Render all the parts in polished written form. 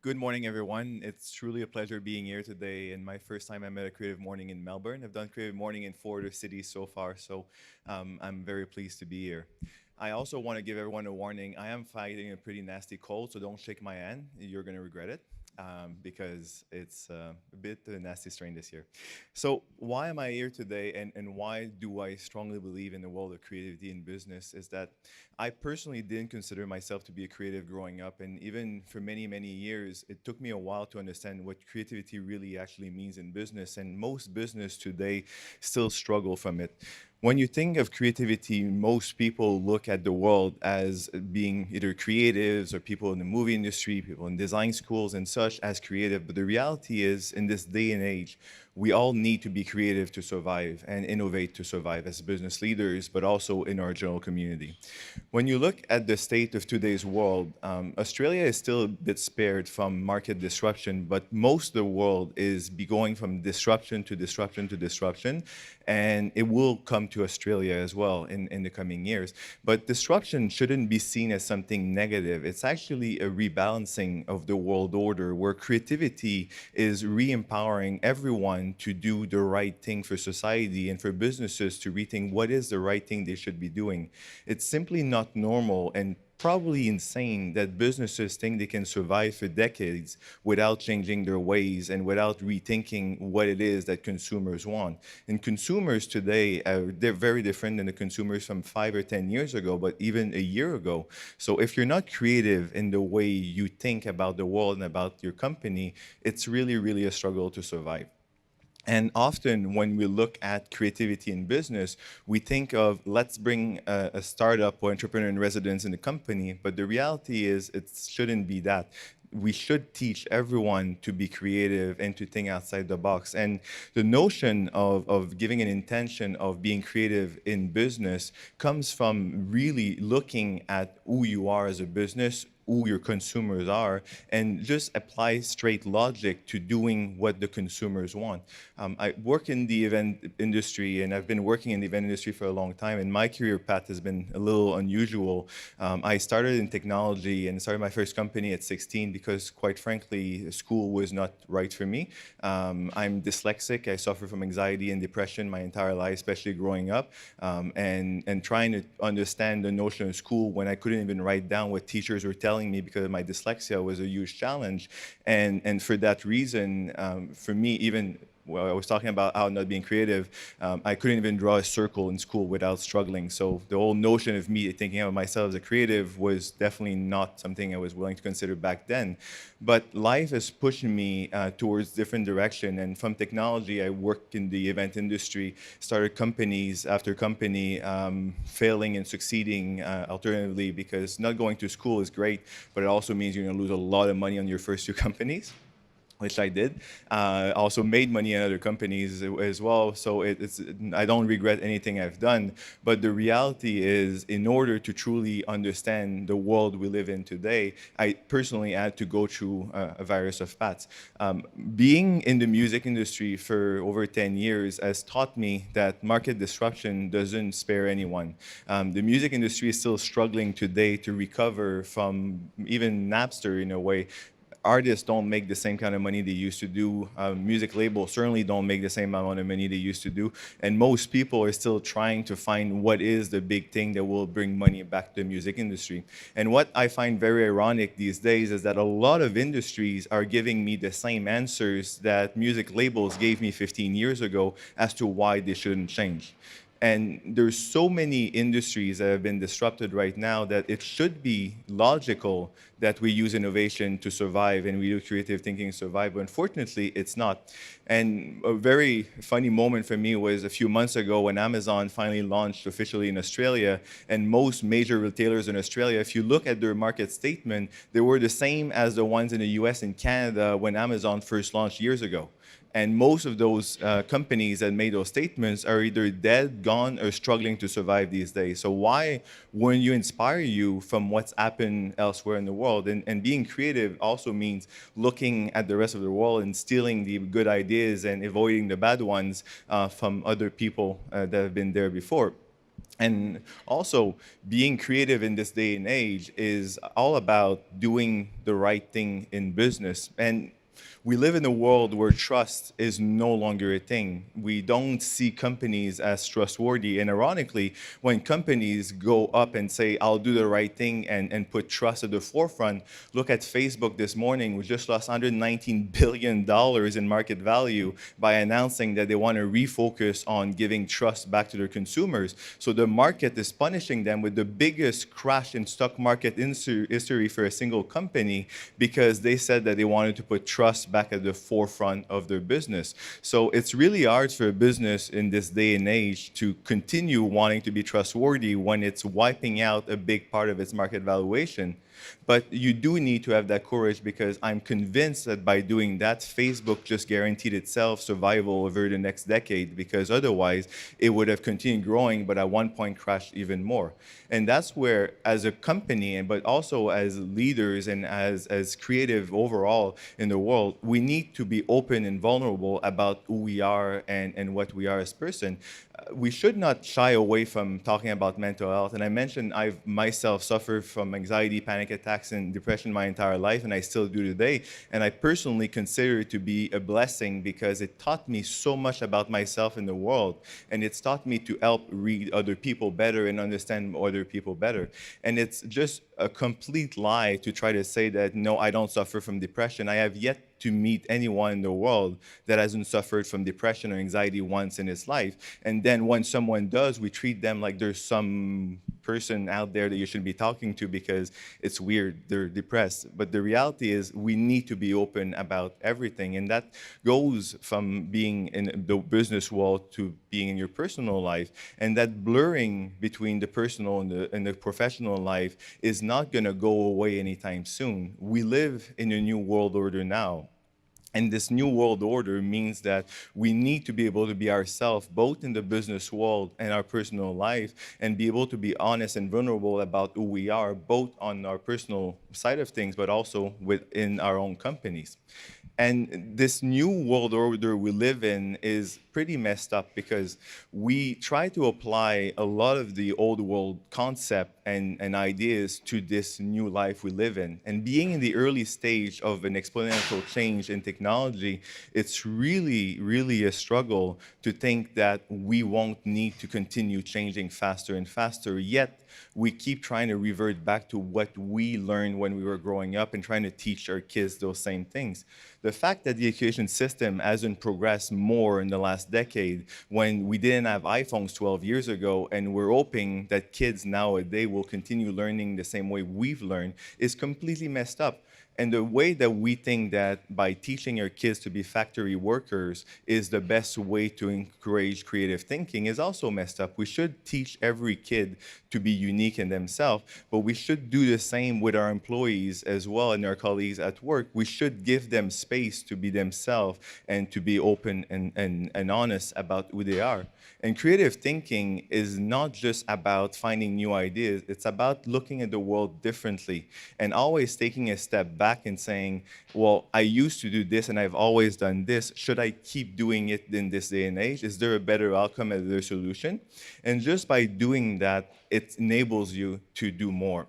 Good morning, everyone. It's truly a pleasure being here today, and my first time I'm at a Creative Morning in Melbourne. I've done Creative Morning in 4 other cities so far, so I'm very pleased to be here. I also want to give everyone a warning. I am fighting a pretty nasty cold, so don't shake my hand. You're going to regret it because it's a bit of a nasty strain this year. So why am I here today, and why do I strongly believe in the world of creativity in business is that I personally didn't consider myself to be a creative growing up, and even for many, many years, it took me a while to understand what creativity really actually means in business, and most business today still struggle from it. When you think of creativity, most people look at the world as being either creatives or people in the movie industry, people in design schools and such as creative. But the reality is, in this day and age, we all need to be creative to survive and innovate to survive as business leaders, but also in our general community. When you look at the state of today's world, Australia is still a bit spared from market disruption, but most of the world is going from disruption to disruption to disruption, and it will come to Australia as well in the coming years. But disruption shouldn't be seen as something negative. It's actually a rebalancing of the world order where creativity is re-empowering everyone to do the right thing for society and for businesses to rethink what is the right thing they should be doing. It's simply not normal and probably insane that businesses think they can survive for decades without changing their ways and without rethinking what it is that consumers want. And consumers today, they're very different than the consumers from 5 or 10 years ago, but even a year ago. So if you're not creative in the way you think about the world and about your company, it's really, really a struggle to survive. And often when we look at creativity in business, we think of let's bring a startup or entrepreneur in residence in the company, but the reality is it shouldn't be that. We should teach everyone to be creative and to think outside the box. And the notion of giving an intention of being creative in business comes from really looking at who you are as a business, who your consumers are, and just apply straight logic to doing what the consumers want. I work in the event industry, and I've been working in the event industry for a long time, and my career path has been a little unusual. I started in technology and started my first company at 16 because, quite frankly, school was not right for me. I'm dyslexic. I suffer from anxiety and depression my entire life, especially growing up, and trying to understand the notion of school when I couldn't even write down what teachers were telling me because of my dyslexia was a huge challenge. And for that reason, for me, even well, I was talking about how not being creative, I couldn't even draw a circle in school without struggling. So the whole notion of me thinking of myself as a creative was definitely not something I was willing to consider back then. But life has pushed me towards different direction. And from technology, I worked in the event industry, started companies after company, failing and succeeding alternatively, because not going to school is great, but it also means you're going to lose a lot of money on your first 2 companies, which I did. Also made money in other companies as well. So I don't regret anything I've done. But the reality is, in order to truly understand the world we live in today, I personally had to go through a variety of paths. Being in the music industry for over 10 years has taught me that market disruption doesn't spare anyone. The music industry is still struggling today to recover from even Napster in a way. Artists don't make the same kind of money they used to do. Music labels certainly don't make the same amount of money they used to do. And most people are still trying to find what is the big thing that will bring money back to the music industry. And what I find very ironic these days is that a lot of industries are giving me the same answers that music labels gave me 15 years ago as to why they shouldn't change. And there's so many industries that have been disrupted right now that it should be logical that we use innovation to survive and we use creative thinking to survive, but unfortunately, it's not. And a very funny moment for me was a few months ago when Amazon finally launched officially in Australia, and most major retailers in Australia, if you look at their market statement, they were the same as the ones in the US and Canada when Amazon first launched years ago. And most of those companies that made those statements are either dead, gone, or struggling to survive these days. So why wouldn't you inspire you from what's happened elsewhere in the world? And being creative also means looking at the rest of the world and stealing the good ideas and avoiding the bad ones from other people that have been there before. And also, being creative in this day and age is all about doing the right thing in business. And we live in a world where trust is no longer a thing. We don't see companies as trustworthy. And ironically, when companies go up and say, I'll do the right thing and put trust at the forefront, look at Facebook this morning, we just lost $119 billion in market value by announcing that they want to refocus on giving trust back to their consumers. So the market is punishing them with the biggest crash in stock market history for a single company because they said that they wanted to put trust back at the forefront of their business. So it's really hard for a business in this day and age to continue wanting to be trustworthy when it's wiping out a big part of its market valuation. But you do need to have that courage because I'm convinced that by doing that, Facebook just guaranteed itself survival over the next decade because otherwise it would have continued growing, but at one point crashed even more. And that's where, as a company, but also as leaders and as creative overall in the world, we need to be open and vulnerable about who we are and what we are as person. We should not shy away from talking about mental health. And I mentioned I've myself suffered from anxiety, panic attacks, and depression my entire life, and I still do today. And I personally consider it to be a blessing because it taught me so much about myself and the world. And it's taught me to help read other people better and understand other people better. And it's just a complete lie to try to say that, no, I don't suffer from depression. I have yet to meet anyone in the world that hasn't suffered from depression or anxiety once in his life. And then when someone does, we treat them like there's some person out there that you shouldn't be talking to because it's weird, they're depressed. But the reality is we need to be open about everything. And that goes from being in the business world to being in your personal life. And that blurring between the personal and the professional life is not going to go away anytime soon. We live in a new world order now. And this new world order means that we need to be able to be ourselves, both in the business world and our personal life, and be able to be honest and vulnerable about who we are, both on our personal side of things, but also within our own companies. And this new world order we live in is pretty messed up because we try to apply a lot of the old world concept and ideas to this new life we live in. And being in the early stage of an exponential change in technology, it's really, really a struggle to think that we won't need to continue changing faster and faster. Yet, we keep trying to revert back to what we learned when we were growing up and trying to teach our kids those same things. The fact that the education system hasn't progressed more in the last decade when we didn't have iPhones 12 years ago and we're hoping that kids nowadays will continue learning the same way we've learned is completely messed up. And the way that we think that by teaching our kids to be factory workers is the best way to encourage creative thinking is also messed up. We should teach every kid to be unique in themselves, but we should do the same with our employees as well and our colleagues at work. We should give them space to be themselves and to be open and honest about who they are. And creative thinking is not just about finding new ideas, it's about looking at the world differently and always taking a step back and saying, well, I used to do this and I've always done this. Should I keep doing it in this day and age? Is there a better outcome, a better solution? And just by doing that, it enables you to do more.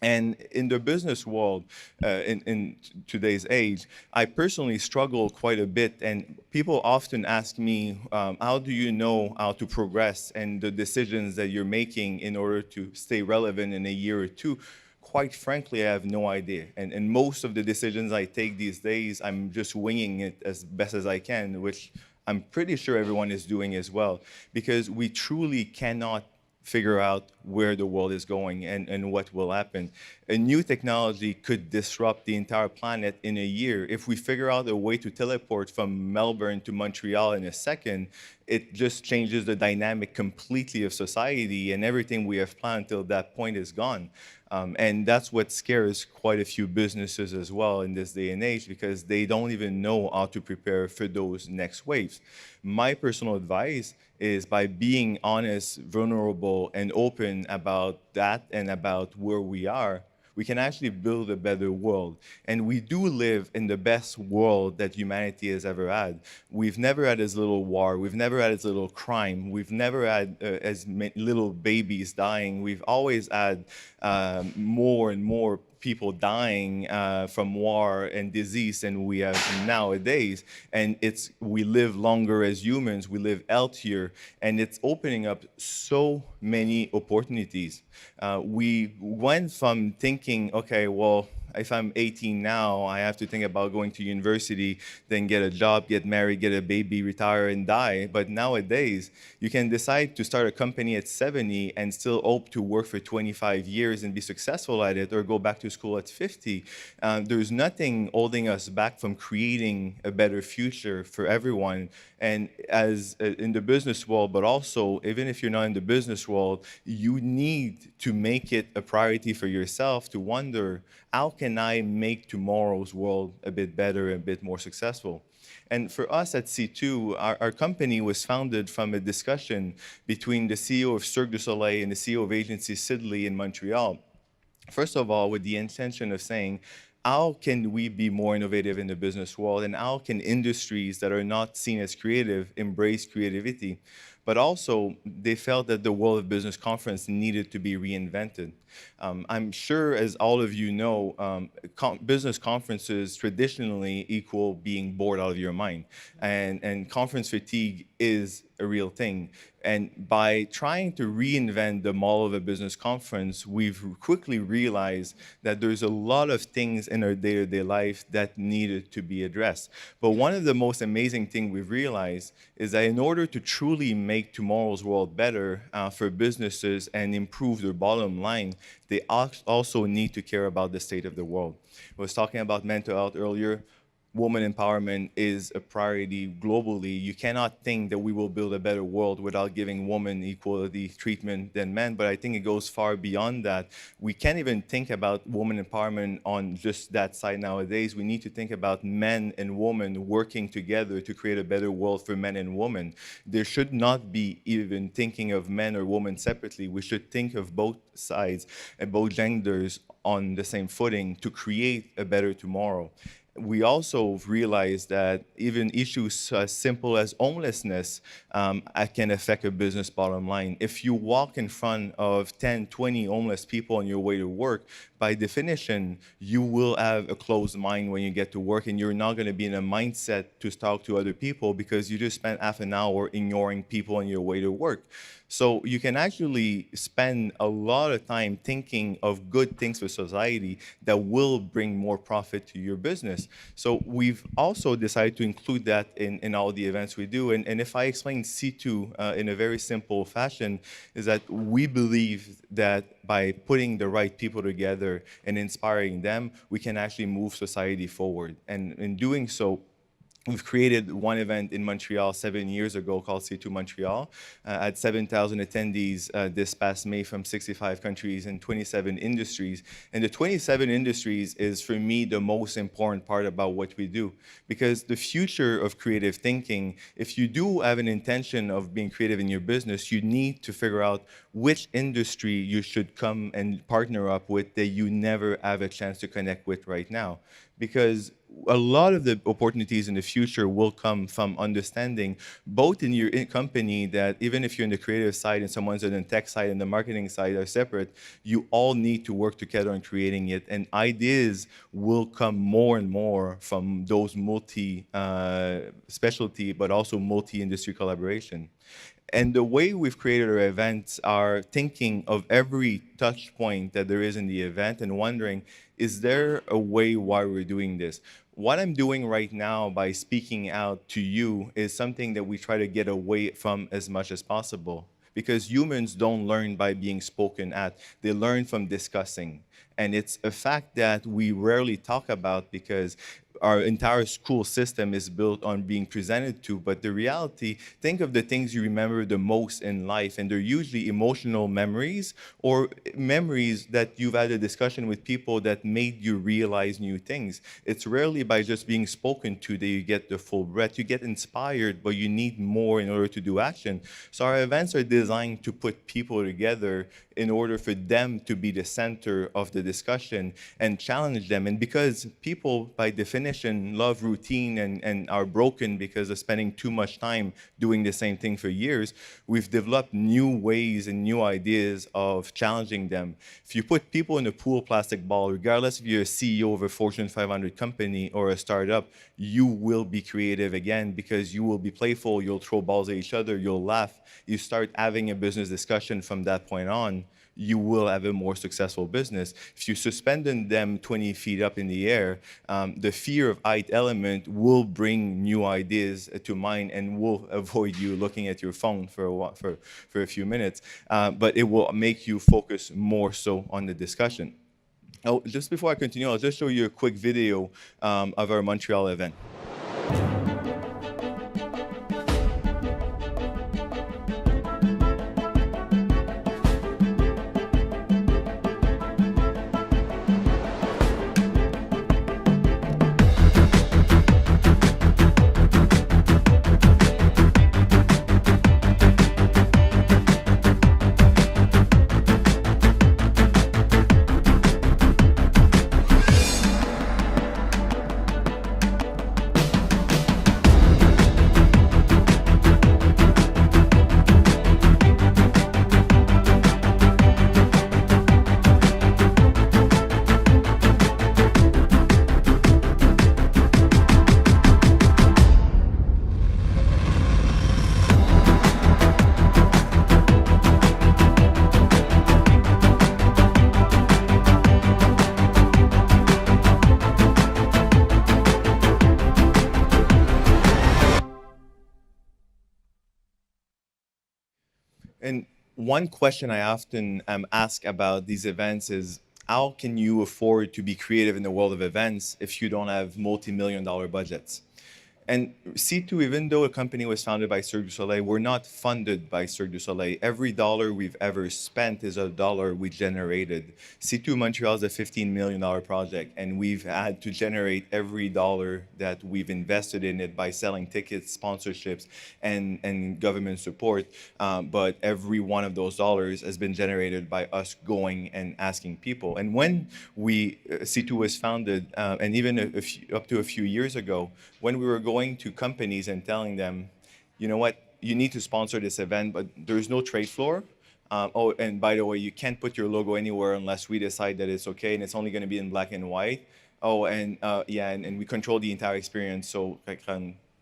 And in the business world, in today's age, I personally struggle quite a bit. And people often ask me, how do you know how to progress and the decisions that you're making in order to stay relevant in a year or two? Quite frankly, I have no idea. And most of the decisions I take these days, I'm just winging it as best as I can, which I'm pretty sure everyone is doing as well, because we truly cannot figure out where the world is going and what will happen. A new technology could disrupt the entire planet in a year. If we figure out a way to teleport from Melbourne to Montreal in a second, it just changes the dynamic completely of society, and everything we have planned till that point is gone. And that's what scares quite a few businesses as well in this day and age, because they don't even know how to prepare for those next waves. My personal advice is, by being honest, vulnerable, and open about that and about where we are, we can actually build a better world. And we do live in the best world that humanity has ever had. We've never had as little war. We've never had as little crime. We've never had as many little babies dying. We've always had more and more people dying from war and disease than we have nowadays. And we live longer as humans, we live healthier, and it's opening up so many opportunities. We went from thinking, okay, well, if I'm 18 now, I have to think about going to university, then get a job, get married, get a baby, retire, and die. But nowadays, you can decide to start a company at 70 and still hope to work for 25 years and be successful at it, or go back to school at 50. There's nothing holding us back from creating a better future for everyone. And as in the business world, but also, even if you're not in the business world, you need to make it a priority for yourself to wonder, how can I make tomorrow's world a bit better, a bit more successful? And for us at C2, our company was founded from a discussion between the CEO of Cirque du Soleil and the CEO of agency Sidley in Montreal. First of all, with the intention of saying, how can we be more innovative in the business world, and how can industries that are not seen as creative embrace creativity? But also, they felt that the World of Business Conference needed to be reinvented. I'm sure, as all of you know, business conferences traditionally equal being bored out of your mind. And conference fatigue is a real thing. And by trying to reinvent the model of a business conference, we've quickly realized that there's a lot of things in our day-to-day life that needed to be addressed. But one of the most amazing things we've realized is that in order to truly make tomorrow's world better for businesses and improve their bottom line, they also need to care about the state of the world. I was talking about mental health earlier. Woman empowerment is a priority globally. You cannot think that we will build a better world without giving women equality treatment than men, but I think it goes far beyond that. We can't even think about woman empowerment on just that side nowadays. We need to think about men and women working together to create a better world for men and women. There should not be even thinking of men or women separately. We should think of both sides and both genders on the same footing to create a better tomorrow. We also realize that even issues as simple as homelessness can affect a business bottom line. If you walk in front of 10, 20 homeless people on your way to work, by definition, you will have a closed mind when you get to work, and you're not going to be in a mindset to talk to other people because you just spent half an hour ignoring people on your way to work. So you can actually spend a lot of time thinking of good things for society that will bring more profit to your business. So we've also decided to include that in all the events we do. And if I explain C2 in a very simple fashion, is that we believe that by putting the right people together and inspiring them, we can actually move society forward. And in doing so, we've created one event in Montreal 7 years ago called C2 Montreal. Had 7,000 attendees this past May from 65 countries and 27 industries. And the 27 industries is, for me, the most important part about what we do. Because the future of creative thinking, if you do have an intention of being creative in your business, you need to figure out which industry you should come and partner up with that you never have a chance to connect with right now. Because a lot of the opportunities in the future will come from understanding, both in your company, that even if you're in the creative side and someone's on the tech side and the marketing side are separate, you all need to work together on creating it. And ideas will come more and more from those multi-specialty, but also multi-industry collaboration. And the way we've created our events are thinking of every touch point that there is in the event and wondering, is there a way why we're doing this? What I'm doing right now by speaking out to you is something that we try to get away from as much as possible, because humans don't learn by being spoken at, they learn from discussing. And it's a fact that we rarely talk about because our entire school system is built on being presented to. But the reality, think of the things you remember the most in life, and they're usually emotional memories or memories that you've had a discussion with people that made you realize new things. It's rarely by just being spoken to that you get the full breadth. You get inspired, but you need more in order to do action. So our events are designed to put people together in order for them to be the center of the discussion and challenge them. And because people, by definition, love routine and are broken because of spending too much time doing the same thing for years, we've developed new ways and new ideas of challenging them. If you put people in a pool plastic ball, regardless if you're a CEO of a Fortune 500 company or a startup, you will be creative again because you will be playful, you'll throw balls at each other, you'll laugh. You start having a business discussion from that point on, you will have a more successful business. If you suspended them 20 feet up in the air, the fear of height element will bring new ideas to mind and will avoid you looking at your phone for a few minutes. But it will make you focus more so on the discussion. Oh, just before I continue, I'll just show you a quick video of our Montreal event. And one question I often am asked about these events is, how can you afford to be creative in the world of events if you don't have multi-million-dollar budgets? And C2, even though a company was founded by Cirque du Soleil, we're not funded by Cirque du Soleil. Every dollar we've ever spent is a dollar we generated. C2 Montreal is a $15 million project, and we've had to generate every dollar that we've invested in it by selling tickets, sponsorships, and government support. But every one of those dollars has been generated by us going and asking people. And when C2 was founded, and even up to a few years ago, when we were going to companies and telling them, you know what, you need to sponsor this event, but there's no trade floor. Oh, and by the way, you can't put your logo anywhere unless we decide that it's okay, and it's only going to be in black and white. Oh, and yeah, and we control the entire experience. So like,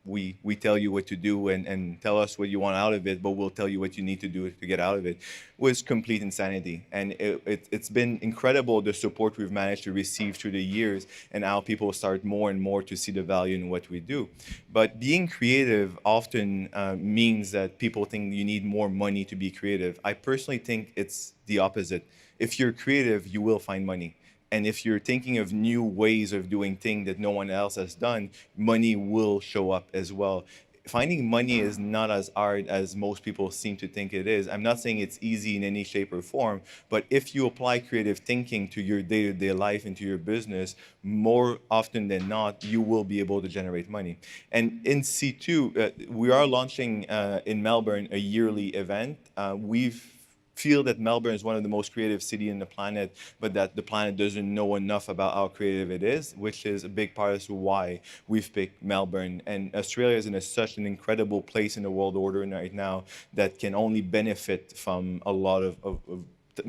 we tell you what to do and tell us what you want out of it, but we'll tell you what you need to do to get out of it, was complete insanity. And it's been incredible, the support we've managed to receive through the years and how people start more and more to see the value in what we do. But being creative often means that people think you need more money to be creative. I personally think it's the opposite. If you're creative, you will find money. And if you're thinking of new ways of doing things that no one else has done, money will show up as well. Finding money is not as hard as most people seem to think it is. I'm not saying it's easy in any shape or form, but if you apply creative thinking to your day-to-day life and to your business, more often than not, you will be able to generate money. And in C2, we are launching in Melbourne a yearly event. We've feel that Melbourne is one of the most creative cities in the planet, but that the planet doesn't know enough about how creative it is, which is a big part of why we've picked Melbourne. And Australia is in such an incredible place in the world order right now that can only benefit from a lot of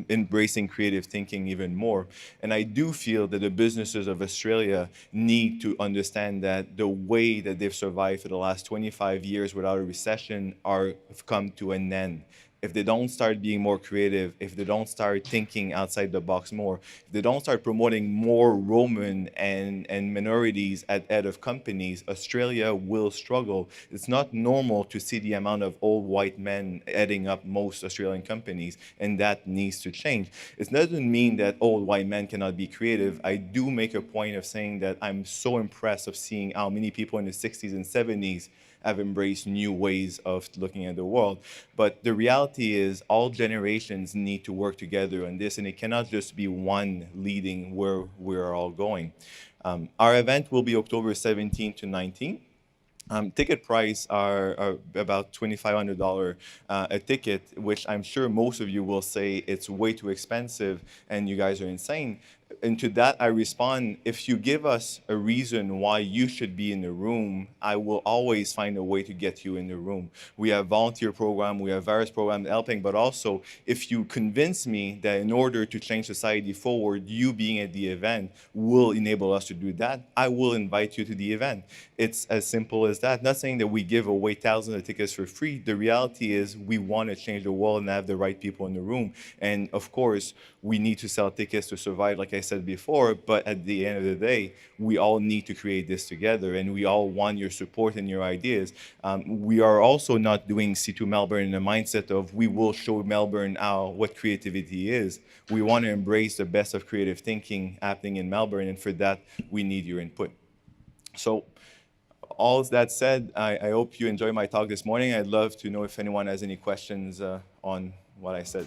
embracing creative thinking even more. And I do feel that the businesses of Australia need to understand that the way that they've survived for the last 25 years without a recession have come to an end. If they don't start being more creative, if they don't start thinking outside the box more, if they don't start promoting more Roman and minorities at head of companies, Australia will struggle. It's not normal to see the amount of old white men heading up most Australian companies, and that needs to change. It doesn't mean that old white men cannot be creative. I do make a point of saying that I'm so impressed of seeing how many people in the 60s and 70s have embraced new ways of looking at the world. But the reality is all generations need to work together on this, and it cannot just be one leading where we're all going. Our event will be October 17th to 19th. Ticket price are about $2,500 a ticket, which I'm sure most of you will say it's way too expensive and you guys are insane. And to that, I respond, if you give us a reason why you should be in the room, I will always find a way to get you in the room. We have volunteer program, we have various programs helping, but also if you convince me that in order to change society forward, you being at the event will enable us to do that, I will invite you to the event. It's as simple as that. Not saying that we give away thousands of tickets for free. The reality is we want to change the world and have the right people in the room. And of course, we need to sell tickets to survive, like I said before, but at the end of the day, we all need to create this together, and we all want your support and your ideas. We are also not doing C2 Melbourne in the mindset of we will show Melbourne what creativity is. We want to embrace the best of creative thinking happening in Melbourne, and for that, we need your input. So all that said, I hope you enjoyed my talk this morning. I'd love to know if anyone has any questions on what I said.